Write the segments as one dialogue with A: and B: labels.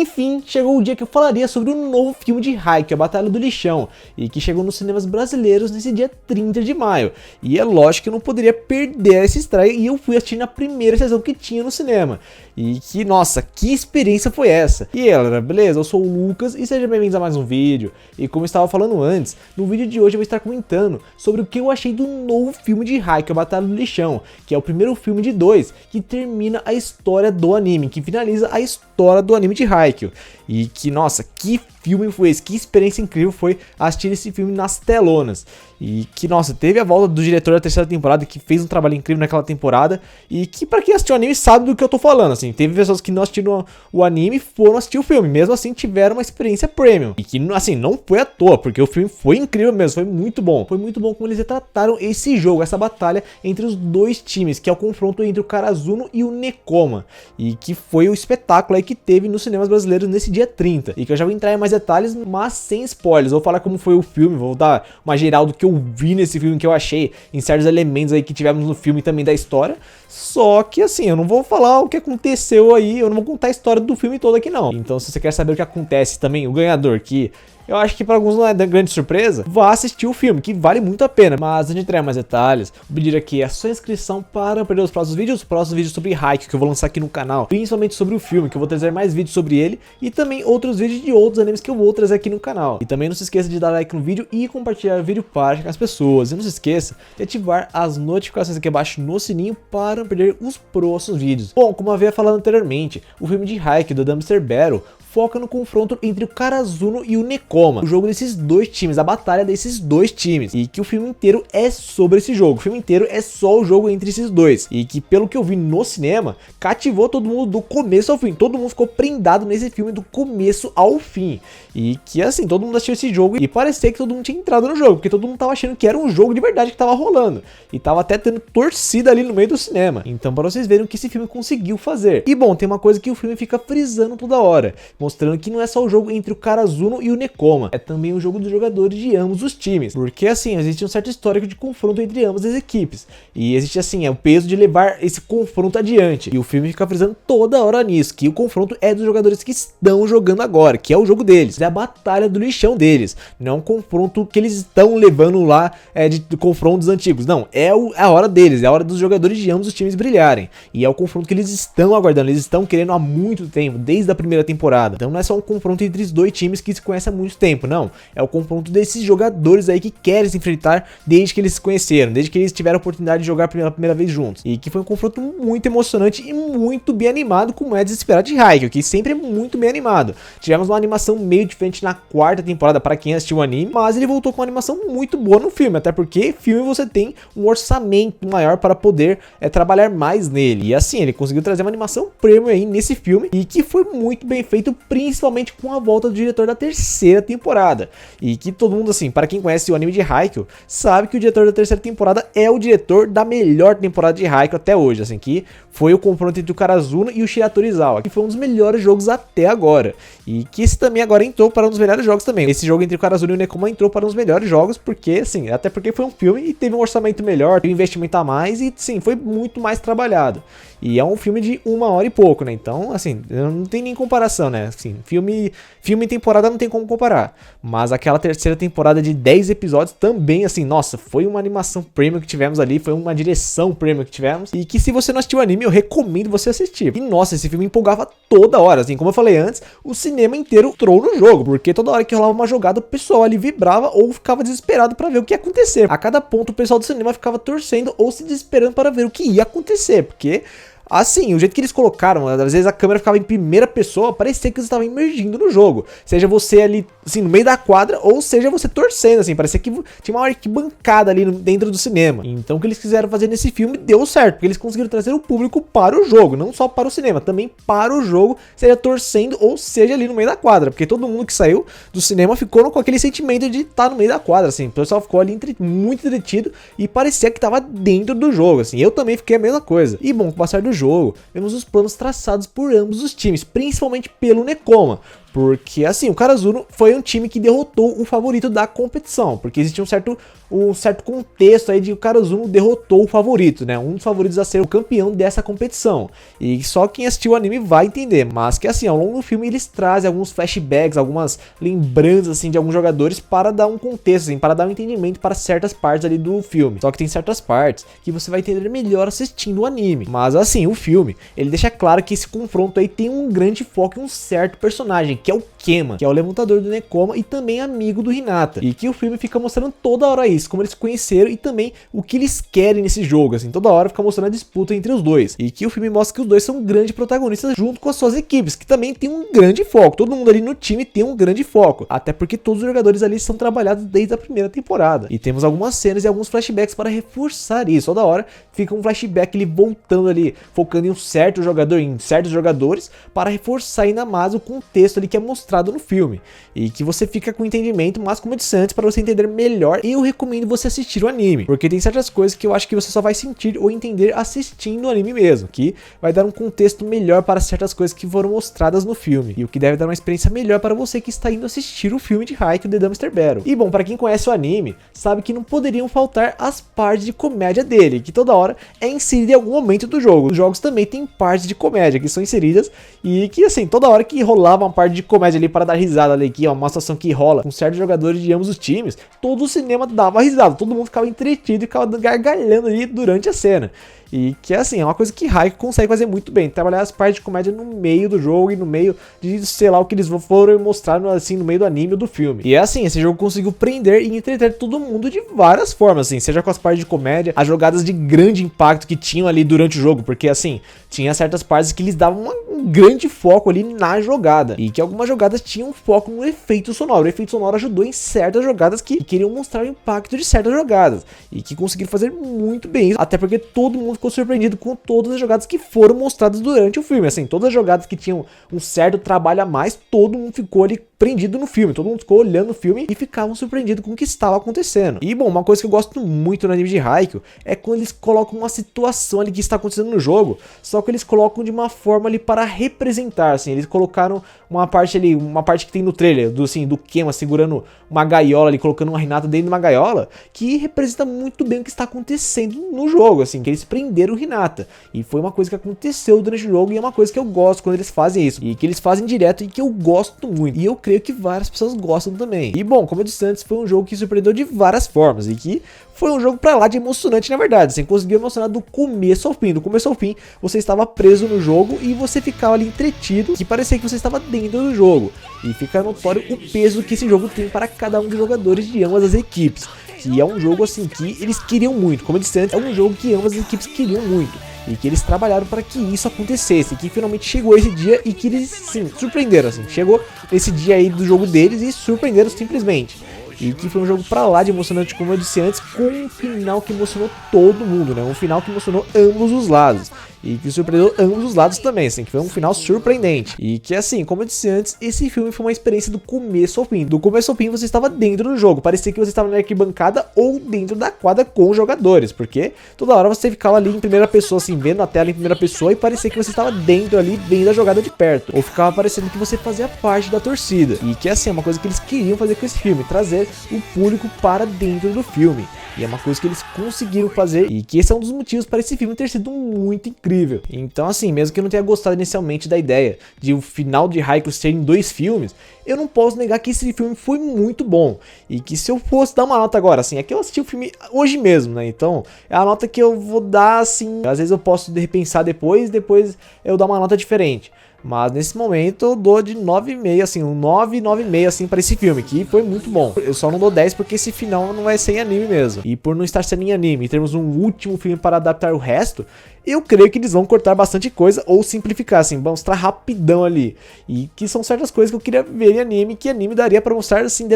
A: enfim, chegou o dia que eu falaria sobre um novo filme de Haikyuu, a Batalha do Lixão, e que chegou nos cinemas brasileiros nesse dia 30 de maio. E é lógico que eu não poderia perder essa estreia, e eu fui assistir na primeira sessão que tinha no cinema. E que, nossa, que experiência foi essa? E aí, galera, beleza? Eu sou o Lucas e sejam bem-vindos a mais um vídeo. E como eu estava falando antes, no vídeo de hoje eu vou estar comentando sobre o que eu achei do novo filme de Haikyuu, a Batalha do Lixão, que é o primeiro filme de dois que termina a história do anime, que finaliza a história do anime de Haikyuu. E que, nossa, que filme foi esse? Que experiência incrível foi assistir esse filme nas telonas. E que, nossa, teve a volta do diretor da terceira temporada, que fez um trabalho incrível naquela temporada. E que, pra quem assistiu o anime, sabe do que eu tô falando, assim. Teve pessoas que não assistiram o anime e foram assistir o filme. Mesmo assim, tiveram uma experiência premium. E que, assim, não foi à toa, porque o filme foi incrível mesmo, foi muito bom. Foi muito bom como eles retrataram esse jogo, essa batalha entre os dois times, que é o confronto entre o Karazuno e o Nekoma. E que foi o espetáculo aí que teve nos cinemas brasileiros nesse dia 30. E que eu já vou entrar em mais detalhes, mas sem spoilers. Vou falar como foi o filme, vou dar uma geral do que eu vi nesse filme, que eu achei em certos elementos aí que tivemos no filme também da história. Só que assim, eu não vou falar o que aconteceu aí, eu não vou contar a história do filme todo aqui não. Então se você quer saber o que acontece também, o ganhador, que eu acho que para alguns não é grande surpresa, vá assistir o filme, que vale muito a pena. Mas antes de entrar em mais detalhes, vou pedir aqui a sua inscrição para não perder os próximos vídeos sobre Haikyuu que eu vou lançar aqui no canal, principalmente sobre o filme, que eu vou trazer mais vídeos sobre ele, e também outros vídeos de outros animes que eu vou trazer aqui no canal. E também não se esqueça de dar like no vídeo e compartilhar o vídeo para chegar as pessoas. E não se esqueça de ativar as notificações aqui abaixo no sininho para não perder os próximos vídeos. Bom, como eu havia falado anteriormente, o filme de Haikyuu do Dumpster Battle foca no confronto entre o Karazuno e o Nekoma, o jogo desses dois times, a batalha desses dois times, e que o filme inteiro é sobre esse jogo, o filme inteiro é só o jogo entre esses dois, e que pelo que eu vi no cinema, cativou todo mundo do começo ao fim, todo mundo ficou prendado nesse filme do começo ao fim, e que assim, todo mundo assistiu esse jogo e parecia que todo mundo tinha entrado no jogo, porque todo mundo tava achando que era um jogo de verdade que tava rolando, e tava até tendo torcida ali no meio do cinema, então para vocês verem o que esse filme conseguiu fazer. E bom, tem uma coisa que o filme fica frisando toda hora, mostrando que não é só o jogo entre o Karazuno e o Nekoma, é também o jogo dos jogadores de ambos os times, porque assim, existe um certo histórico de confronto entre ambas as equipes, e existe assim, o peso de levar esse confronto adiante, e o filme fica frisando toda hora nisso, que o confronto é dos jogadores que estão jogando agora, que é o jogo deles, é a batalha do lixão deles, não é um confronto que eles estão levando lá de confrontos antigos, não, é a hora deles, é a hora dos jogadores de ambos os times brilharem, e é o confronto que eles estão aguardando, eles estão querendo há muito tempo, desde a primeira temporada, então não é só um confronto entre os dois times que se conhecem há muito tempo, não. É o confronto desses jogadores aí que querem se enfrentar desde que eles se conheceram, desde que eles tiveram a oportunidade de jogar pela primeira vez juntos. E que foi um confronto muito emocionante e muito bem animado, como é de se esperar de Haikyuu, que sempre é muito bem animado. Tivemos uma animação meio diferente na quarta temporada para quem assistiu o anime, mas ele voltou com uma animação muito boa no filme, até porque filme você tem um orçamento maior para poder trabalhar mais nele. E assim, ele conseguiu trazer uma animação premium aí nesse filme e que foi muito bem feito, principalmente com a volta do diretor da terceira temporada. E que todo mundo, assim, para quem conhece o anime de Haikyuu, sabe que o diretor da terceira temporada é o diretor da melhor temporada de Haikyuu até hoje, assim, que foi o confronto entre o Karazuno e o Shiratorizawa, que foi um dos melhores jogos até agora. E que esse também agora entrou para um dos melhores jogos também. Esse jogo entre o Karazuno e o Nekoma entrou para um dos melhores jogos, porque, assim, até porque foi um filme e teve um orçamento melhor, teve um investimento a mais e, sim, foi muito mais trabalhado. E é um filme de 1 hora e pouco, né? Então, assim, não tem nem comparação, né? Assim, filme e temporada não tem como comparar. Mas aquela terceira temporada de 10 episódios também, assim, nossa, foi uma animação premium que tivemos ali, foi uma direção premium que tivemos. E que se você não assistiu o anime, eu recomendo você assistir. E nossa, esse filme empolgava toda hora, assim, como eu falei antes, o cinema inteiro entrou no jogo, porque toda hora que rolava uma jogada, o pessoal ali vibrava ou ficava desesperado para ver o que ia acontecer. A cada ponto, o pessoal do cinema ficava torcendo ou se desesperando para ver o que ia acontecer, porque assim, o jeito que eles colocaram, às vezes a câmera ficava em primeira pessoa, parecia que você estava emergindo no jogo. Seja você ali, assim, no meio da quadra, ou seja você torcendo, assim, parecia que tinha uma arquibancada ali dentro do cinema. Então o que eles quiseram fazer nesse filme deu certo, porque eles conseguiram trazer o público para o jogo, não só para o cinema, também para o jogo, seja torcendo ou seja ali no meio da quadra, porque todo mundo que saiu do cinema ficou com aquele sentimento de estar no meio da quadra, assim, o pessoal ficou ali muito entretido e parecia que estava dentro do jogo, assim, eu também fiquei a mesma coisa. E bom, com o passar do jogo, vemos os planos traçados por ambos os times, principalmente pelo Nekoma. Porque assim, o Karasuno foi um time que derrotou o favorito da competição, porque existia um certo contexto aí de o Karasuno derrotou o favorito, né? Um dos favoritos a ser o campeão dessa competição. E só quem assistiu o anime vai entender, mas que assim, ao longo do filme eles trazem alguns flashbacks, algumas lembranças assim de alguns jogadores para dar um contexto, assim, para dar um entendimento para certas partes ali do filme. Só que tem certas partes que você vai entender melhor assistindo o anime. Mas assim, o filme, ele deixa claro que esse confronto aí tem um grande foco em um certo personagem, que é o Kema, que é o levantador do Nekoma e também amigo do Hinata. E que o filme fica mostrando toda hora isso, como eles se conheceram e também o que eles querem nesse jogo, assim, toda hora fica mostrando a disputa entre os dois. E que o filme mostra que os dois são grandes protagonistas junto com as suas equipes, que também tem um grande foco. Todo mundo ali no time tem um grande foco, até porque todos os jogadores ali são trabalhados desde a primeira temporada. E temos algumas cenas e alguns flashbacks para reforçar isso. Toda hora fica um flashback ele voltando ali, focando em um certo jogador, em certos jogadores, para reforçar ainda mais o contexto ali que é mostrado no filme. E que você fica com entendimento, mas como eu disse antes, para você entender melhor, eu recomendo você assistir o anime, porque tem certas coisas que eu acho que você só vai sentir ou entender assistindo o anime mesmo, que vai dar um contexto melhor para certas coisas que foram mostradas no filme, e o que deve dar uma experiência melhor para você que está indo assistir o filme de Haikyuu The Dumpster Battle. E bom, para quem conhece o anime, sabe que não poderiam faltar as partes de comédia dele, que toda hora é inserida em algum momento do jogo. Os jogos também tem partes de comédia que são inseridas, e que assim, toda hora que rolava uma parte de comédia ali para dar risada ali, que é uma situação que rola com certos jogadores de ambos os times, todo o cinema dava risada, todo mundo ficava entretido e ficava gargalhando ali durante a cena. E que assim, é uma coisa que Haikyuu consegue fazer muito bem, trabalhar as partes de comédia no meio do jogo e no meio de, sei lá, o que eles foram mostrar assim, no meio do anime ou do filme. E é assim, esse jogo conseguiu prender e entreter todo mundo de várias formas, assim, seja com as partes de comédia, as jogadas de grande impacto que tinham ali durante o jogo, porque assim, tinha certas partes que eles davam um grande foco ali na jogada, e que algumas jogadas tinham foco no efeito sonoro. O efeito sonoro ajudou em certas jogadas que queriam mostrar o impacto de certas jogadas, e que conseguiram fazer muito bem isso, até porque todo mundo ficou surpreendido com todas as jogadas que foram mostradas durante o filme. Assim, todas as jogadas que tinham um certo trabalho a mais, todo mundo ficou ali prendido no filme, todo mundo ficou olhando o filme e ficavam surpreendidos com o que estava acontecendo. E bom, uma coisa que eu gosto muito no anime de Haikyuu é quando eles colocam uma situação ali que está acontecendo no jogo, só que eles colocam de uma forma ali para representar, assim, eles colocaram uma parte ali, uma parte que tem no trailer, do Kema segurando uma gaiola ali, colocando uma Hinata dentro de uma gaiola, que representa muito bem o que está acontecendo no jogo, assim, que eles prenderam o Hinata, e foi uma coisa que aconteceu durante o jogo, e é uma coisa que eu gosto quando eles fazem isso, e que eles fazem direto e que eu gosto muito, e eu creio que várias pessoas gostam também. E bom, como eu disse antes, foi um jogo que surpreendeu de várias formas, e que foi um jogo pra lá de emocionante, na verdade. Você conseguiu emocionar do começo ao fim. Do começo ao fim, você estava preso no jogo e você ficava ali entretido, que parecia que você estava dentro do jogo. E fica notório o peso que esse jogo tem para cada um dos jogadores de ambas as equipes. Que é um jogo assim que eles queriam muito. Como eu disse antes, é um jogo que ambas as equipes queriam muito. E que eles trabalharam para que isso acontecesse. E que finalmente chegou esse dia e que eles, sim, surpreenderam, assim. Chegou esse dia aí do jogo deles e surpreenderam simplesmente. E que foi um jogo pra lá de emocionante, como eu disse antes, com um final que emocionou todo mundo, né? Um final que emocionou ambos os lados. E que surpreendeu ambos os lados também, assim, que foi um final surpreendente. E que assim, como eu disse antes, esse filme foi uma experiência do começo ao fim. Do começo ao fim você estava dentro do jogo, parecia que você estava na arquibancada ou dentro da quadra com os jogadores, porque toda hora você ficava ali em primeira pessoa, assim, vendo a tela em primeira pessoa e parecia que você estava dentro ali, vendo a jogada de perto. Ou ficava parecendo que você fazia parte da torcida. E que assim, é uma coisa que eles queriam fazer com esse filme, trazer o público para dentro do filme. E é uma coisa que eles conseguiram fazer e que esse é um dos motivos para esse filme ter sido muito incrível. Então assim, mesmo que eu não tenha gostado inicialmente da ideia de o final de Haikyuu ser em 2 filmes, eu não posso negar que esse filme foi muito bom. E que se eu fosse dar uma nota agora, assim, é que eu assisti o filme hoje mesmo, né? Então é a nota que eu vou dar, assim, às vezes eu posso repensar depois eu dar uma nota diferente. Mas nesse momento eu dou de 9,5, assim, um 9, 9,5, assim, para esse filme, que foi muito bom. Eu só não dou 10 porque esse final não vai ser em anime mesmo. E por não estar sendo em anime e termos um último filme para adaptar o resto, eu creio que eles vão cortar bastante coisa ou simplificar, assim, vão mostrar rapidão ali. E que são certas coisas que eu queria ver em anime, que anime daria para mostrar, assim,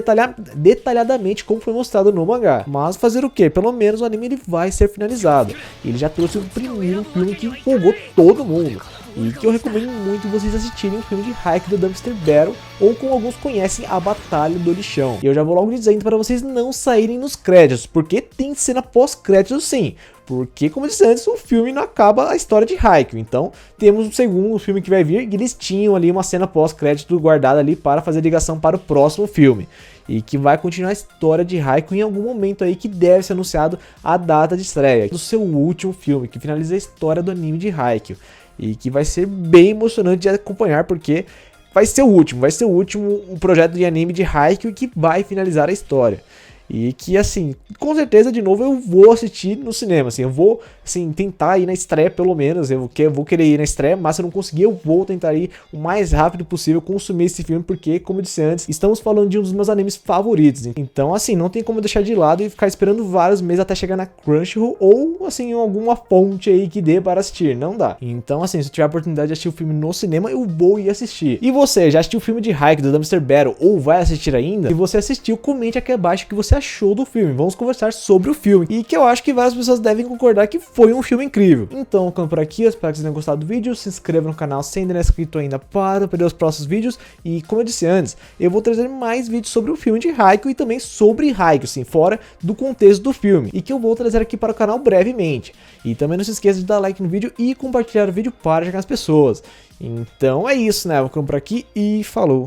A: detalhadamente como foi mostrado no mangá. Mas fazer o quê? Pelo menos o anime ele vai ser finalizado. Ele já trouxe o primeiro filme que empolgou todo mundo. E que eu recomendo muito vocês assistirem o filme de Haikyuu The Dumpster Battle, ou como alguns conhecem, A Batalha do Lixão. E eu já vou logo dizendo para vocês não saírem nos créditos, porque tem cena pós-créditos sim. Porque, como eu disse antes, o filme não acaba a história de Haikyuu. Então, temos um segundo filme que vai vir e eles tinham ali uma cena pós-crédito guardada ali para fazer ligação para o próximo filme. E que vai continuar a história de Haikyuu em algum momento aí que deve ser anunciado a data de estreia do seu último filme, que finaliza a história do anime de Haikyuu. E que vai ser bem emocionante de acompanhar, porque vai ser o último projeto de anime de Haikyuu que vai finalizar a história. E que, assim, com certeza, de novo, eu vou assistir no cinema, assim, eu vou, assim, tentar ir na estreia, pelo menos, eu vou querer ir na estreia, mas se eu não conseguir, eu vou tentar ir o mais rápido possível, consumir esse filme, porque, como eu disse antes, estamos falando de um dos meus animes favoritos, então, assim, não tem como deixar de lado e ficar esperando vários meses até chegar na Crunchyroll, ou, assim, em alguma fonte aí que dê para assistir, não dá. Então, assim, se eu tiver a oportunidade de assistir o filme no cinema, eu vou ir assistir. E você, já assistiu o filme de Haikyuu, do Dumpster Battle, ou vai assistir ainda? Se você assistiu, comente aqui abaixo o que você achou do filme. Vamos conversar sobre o filme, e que eu acho que várias pessoas devem concordar que foi um filme incrível. Então, ficando por aqui, eu espero que vocês tenham gostado do vídeo. Se inscreva no canal se ainda não é inscrito ainda para não perder os próximos vídeos. E como eu disse antes, eu vou trazer mais vídeos sobre o filme de Haikyuu e também sobre Haikyuu, sim, fora do contexto do filme, e que eu vou trazer aqui para o canal brevemente. E também não se esqueça de dar like no vídeo e compartilhar o vídeo para chegar às pessoas. Então é isso, né? Vou ficando por aqui e falou!